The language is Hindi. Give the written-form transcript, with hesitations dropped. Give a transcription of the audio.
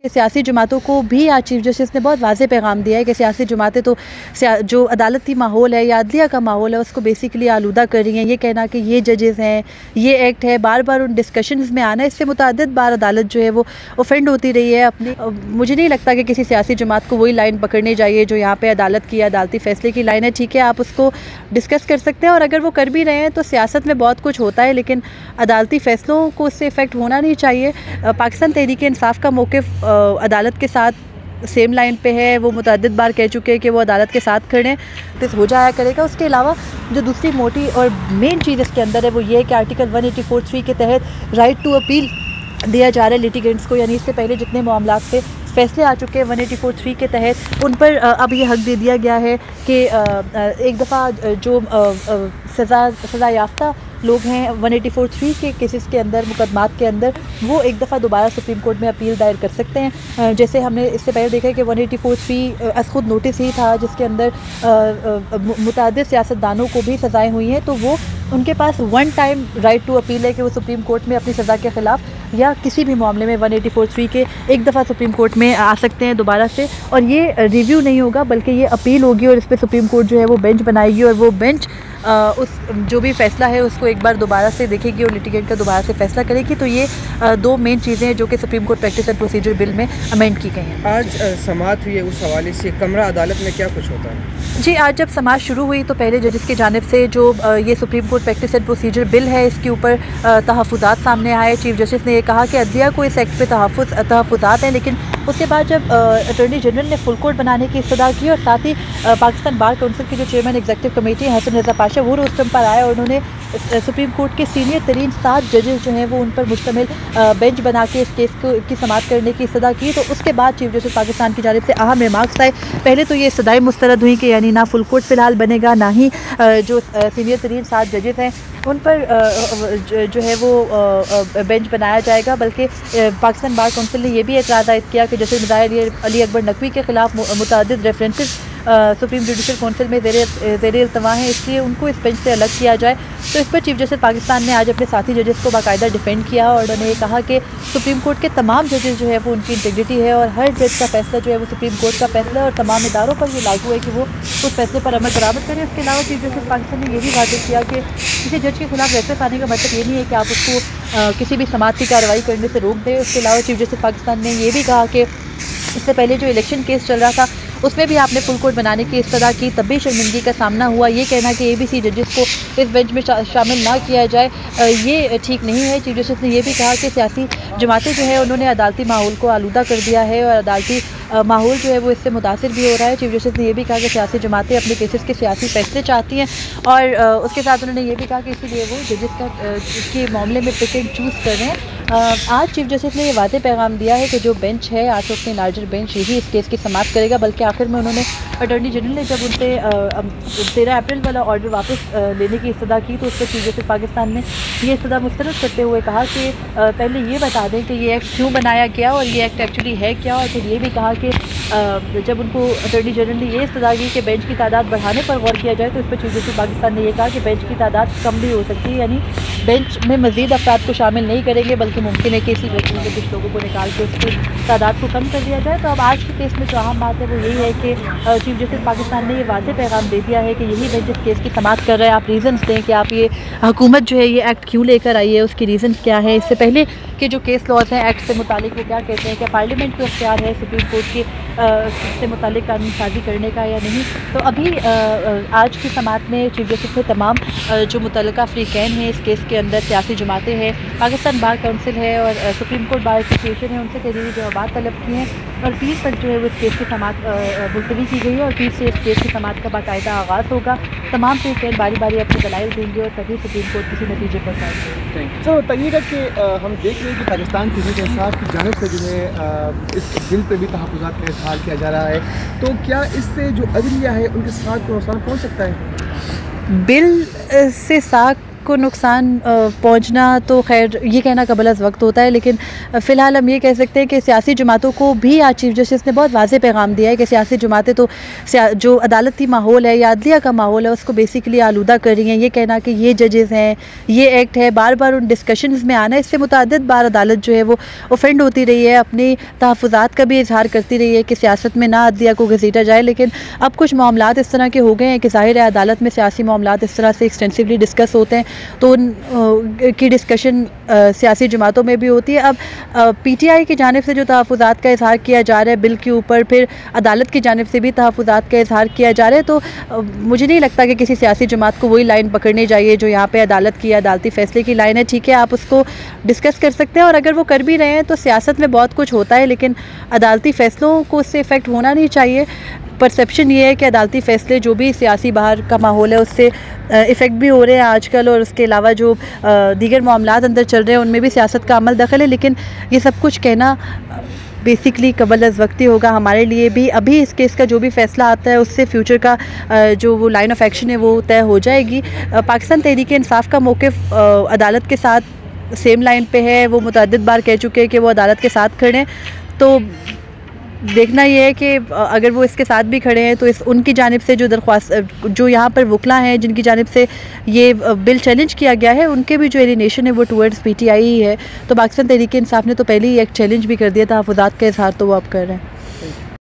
कि सियासी जमातों को भी आज चीफ जस्टिस ने बहुत वाज़ेह पैगाम दिया है कि सियासी जमातें तो जो अदालती माहौल है या अदलिया का माहौल है उसको बेसिकली आलूदा कर रही हैं। ये कहना कि ये जजेस हैं, ये एक्ट है, बार बार उन डिस्कशंस में आना, इससे मुतअद्दिद बार अदालत जो है वो ऑफेंड होती रही है अपनी। मुझे नहीं लगता कि किसी सियासी जमात को वही लाइन पकड़नी चाहिए जो यहाँ पर अदालत की अदालती फ़ैसले की लाइन है। ठीक है, आप उसको डिस्कस कर सकते हैं और अगर वो कर भी रहे हैं तो सियासत में बहुत कुछ होता है, लेकिन अदालती फ़ैसलों को उससे इफ़ेक्ट होना नहीं चाहिए। पाकिस्तान तहरीक इंसाफ का मौक़िफ़ अदालत के साथ सेम लाइन पे है। वो मुतअद्दिद बार कह चुके हैं कि वो अदालत के साथ खड़े हैं, तो हो जाया करेगा। उसके अलावा जो दूसरी मोटी और मेन चीज़ इसके अंदर है वो ये है कि आर्टिकल 184(3) के तहत राइट टू अपील दिया जा रहा है लिटिगेंट्स को, यानी इससे पहले जितने मामलात पे फ़ैसले आ चुके हैं 184(3) के तहत उन पर अब ये हक़ दे दिया गया है कि एक दफ़ा जो सज़ा याफ्ता लोग हैं 184(3) के केसेस के अंदर, मुकदमात के अंदर, वो एक दफ़ा दोबारा सुप्रीम कोर्ट में अपील दायर कर सकते हैं। जैसे हमने इससे पहले देखा है कि 184(3) अस खुद नोटिस ही था जिसके अंदर मुतअद्दिद सियासतदानों को भी सज़ाएँ हुई हैं, तो वो उनके पास one time right to appeal है कि वो सुप्रीम कोर्ट में अपनी सज़ा के ख़िलाफ़ या किसी भी मामले में 184(3) के एक दफ़ा सुप्रीम कोर्ट में आ सकते हैं दोबारा से, और ये रिव्यू नहीं होगा बल्कि ये अपील होगी और इस पर सुप्रीम कोर्ट जो है वो बेंच बनाएगी और वो बेंच उस जो भी फ़ैसला है उसको एक बार दोबारा से देखेगी और लिटिगेंट का दोबारा से फ़ैसला करेगी। तो ये दो मेन चीज़ें हैं जो कि supreme court practice and procedure bill में अमेंड की गई हैं। आज समाअत हुई है, उस हवाले से कमरा अदालत में क्या कुछ होता है? जी, आज जब समाअत शुरू हुई तो पहले जजेस की जानिब से जो ये supreme court practice and procedure bill है इसके ऊपर तहफ़्फ़ुज़ात सामने आए। चीफ जस्टिस ने ये कहा कि अदलिया को इस एक्ट पे तहफ़्फ़ुज़ात हैं, लेकिन उसके बाद जब अटॉर्नी जनरल ने फुल कोर्ट बनाने की इस्तदा की और साथ ही पाकिस्तान बार काउंसिल के जो चेयरमैन एग्जीक्यूटिव कमेटी हैं हसन रज़ा पाशा, वो रोस्टम पर आए और उन्होंने सुप्रीम कोर्ट के सीनियर तरीन 7 जजेस जो हैं वो उन पर मुश्तमिल बेंच बना के इस केस की समाअत करने की इस्तदा की। तो उसके बाद चीफ जस्टिस पाकिस्तान की जानिब से अहम रिमार्क्स आए। पहले तो ये इस्तदाएं मुस्तरद हुई कि यानी ना फुल कोर्ट फ़िलहाल बनेगा, ना ही जो सीनियर तरीन 7 जजेस हैं उन पर जो है वो बेंच बनाया जाएगा, बल्कि पाकिस्तान बार काउंसिल ने यह भी एतराज़ आयद किया कि जैसे मुज़ाहिर अली अकबर नकवी के ख़िलाफ़ मुतअद्दिद रेफरेंसेस सुप्रीम जुडिशल काउंसिल में ज़ेर इल्तवा हैं, इसलिए उनको इस बेंच से अलग किया जाए। तो इस पर चीफ जस्टिस पाकिस्तान ने आज अपने साथी जजेस को बाकायदा डिफेंड किया और उन्होंने ये कहा कि सुप्रीम कोर्ट के तमाम जजेस जो है वो उनकी इंटीग्रिटी है और हर जज का फैसला जो है वो सुप्रीम कोर्ट का फैसला है और तमाम इदारों पर ये लागू है कि वो उस फैसले पर अमल बरामद करें। इसके अलावा चीफ जस्टिस पाकिस्तान ने यह भी वाज़ेह किया कि किसी जज के खिलाफ रेफरेंस आने का मतलब ये नहीं है कि आप उसको किसी भी समाअत की कार्रवाई करने से रोक दें। उसके अलावा चीफ जस्टिस पाकिस्तान ने यह भी कहा कि इससे पहले जो इलेक्शन केस चल रहा था उसमें भी आपने फुल कोर्ट बनाने की इस्तदा की, तब भी शर्मिंदगी का सामना हुआ। ये कहना कि ABC जजेस को इस बेंच में शामिल ना किया जाए ये ठीक नहीं है। चीफ जस्टिस ने यह भी कहा कि सियासी जमातें जो है उन्होंने अदालती माहौल को आलूदा कर दिया है और अदालती माहौल जो है वो इससे मुतासिर भी हो रहा है। चीफ जस्टिस ने यह भी कहा कि सियासी जमातें अपने केसेस के सियासी फैसले चाहती हैं और उसके साथ उन्होंने ये भी कहा कि इसीलिए वो जजेस के मामले में पिक एंड चूज़ कर रहे हैं। आज चीफ जस्टिस ने ये वाज़ेह पैगाम दिया है कि जो बेंच है आज अपने लार्जर बेंच यही इस केस की समाअत करेगा, बल्कि आखिर में उन्होंने अटॉर्नी जनरल ने जब उनसे 13 अप्रैल वाला ऑर्डर वापस लेने की इस्तदा की तो उस पर चीफ जस्टिस पाकिस्तान ने ये इस्तदा मुस्तरद करते हुए कहा कि पहले ये बता दें कि ये एक्ट क्यों बनाया गया और ये एक्ट एक्चुअली है क्या, और फिर ये भी कहा कि जब उनको अटॉर्नी जनरल ने ये इस्तदा की कि बेंच की तादाद बढ़ाने पर गौर किया जाए तो इस पर चीफ जस्टिस पाकिस्तान ने यह कहा कि बेंच की तादाद कम भी हो सकती है, यानी बेंच में मज़ीद अफराद को शामिल नहीं करेंगे बल्कि मुमकिन है कि इसी बेंच में कुछ लोगों को निकाल के उसकी तादाद को कम कर दिया जाए। तो अब आज के केस में जो अहम बात है वो यही है कि चीफ जस्टिस पाकिस्तान ने ये वाज़ेह पैगाम दे दिया है कि यही बेंच इस केस की समाअत कर रहा है। आप रीज़न्स दें कि आप ये हुकूमत जो है ये एक्ट क्यों लेकर आई है, उसकी रीज़न्स क्या है, इससे पहले के जो केस लॉज हैं एक्ट से मुतालिक वो क्या कहते हैं, क्या पार्लियामेंट को इख्तियार है सुप्रीम कोर्ट के से मुतालिक कानून साजी करने का या नहीं। तो अभी आज की समाअत में चीफ जस्टिस ने तमाम जो मुतल्लिका फ़रीक़ैन हैं इस केस के अंदर, सियासी जमातें हैं, पाकिस्तान बार काउंसिल है और सुप्रीम कोर्ट बार एसोसिएशन है, उनसे तहरीरी जवाबात तलब किए हैं और 30 तक जो है वो इस केस की समाअत मुलतवी की गई है और 30 से इस केस की समाअत का बाकायदा आगाज़ होगा। तमाम फ़रीक़ैन बारी बारी अपने दलाइल देंगे और तभी सुप्रीम कोर्ट किसी नतीजे पर पहुँचेगा। सर बताइएगा कि हम देख रहे हैं कि पाकिस्तान तहरीक इंसाफ की जानिब से जो है इस बिल पर भी तहफ़्फ़ुज़ात का इज़हार किया जा रहा है, तो क्या इससे जो अदलिया है उनके साथ को नुकसान पहुँच सकता है? बिल से साख को नुकसान पहुंचना तो खैर ये कहना कबल अज़ वक्त होता है, लेकिन फ़िलहाल हम ये कह सकते हैं कि सियासी जमातों को भी आज चीफ जस्टिस ने बहुत वाज़ेह पैगाम दिया है कि सियासी जमातें तो जो अदालती माहौल है या अदलिया का माहौल है उसको बेसिकली आलूदा कर रही हैं। ये कहना कि ये जजेज़ हैं, ये एक्ट है, बार बार उन डिस्कशंस में आना, इससे मुतअद्दिद बार अदालत जो है वो ऑफेंड होती रही है, अपने तहफ़्फ़ुज़ात का भी इजहार करती रही है कि सियासत में ना अदलिया को घसीटा जाए। लेकिन अब कुछ मामलात इस तरह के हो गए हैं कि ज़ाहिर है अदालत में सियासी मामलात इस तरह से एक्सटेंसिवली डिस्कस होते हैं, तो उन की डिस्कशन सियासी जमातों में भी होती है। अब PTI की जानिब से जो तहफ़्फ़ुज़ात का इजहार किया जा रहा है बिल के ऊपर, फिर अदालत की जानिब से भी तहफ़्फ़ुज़ात का इजहार किया जा रहा है, तो मुझे नहीं लगता कि किसी सियासी जमात को वही लाइन पकड़नी चाहिए जो यहाँ पे अदालत की अदालती फ़ैसले की लाइन है। ठीक है, आप उसको डिस्कस कर सकते हैं, और अगर वो कर भी रहे हैं तो सियासत में बहुत कुछ होता है, लेकिन अदालती फ़ैसलों को उससे इफ़ेक्ट होना नहीं चाहिए। परसेप्शन ये है कि अदालती फ़ैसले जो भी सियासी बाहर का माहौल है उससे इफ़ेक्ट भी हो रहे हैं आजकल, और उसके अलावा जो दीगर मामलात अंदर चल रहे हैं उनमें भी सियासत का अमल दखल है। लेकिन ये सब कुछ कहना बेसिकली कबल अज़ वक्ती होगा हमारे लिए भी। अभी इस केस का जो भी फ़ैसला आता है उससे फ्यूचर का जो वो लाइन ऑफ एक्शन है वो तय हो जाएगी। पाकिस्तान तहरीक इंसाफ़ का मौक़िफ़ अदालत के साथ सेम लाइन पे है। वो मुतअद्दिद बार कह चुके हैं कि वो अदालत के साथ खड़े हैं, तो देखना ये है कि अगर वो इसके साथ भी खड़े हैं तो उनकी जानिब से जो दरख्वास्त जो यहाँ पर वकला हैं जिनकी जानिब से ये बिल चैलेंज किया गया है, उनके भी जो एलिनेशन है वो टुवर्ड्स PTI ही है। तो पाकिस्तान तहरीक इंसाफ़ ने तो पहले ही एक चैलेंज भी कर दिया था, तहफ़्फ़ुज़ात का इजहार तो वो अब कर रहे हैं।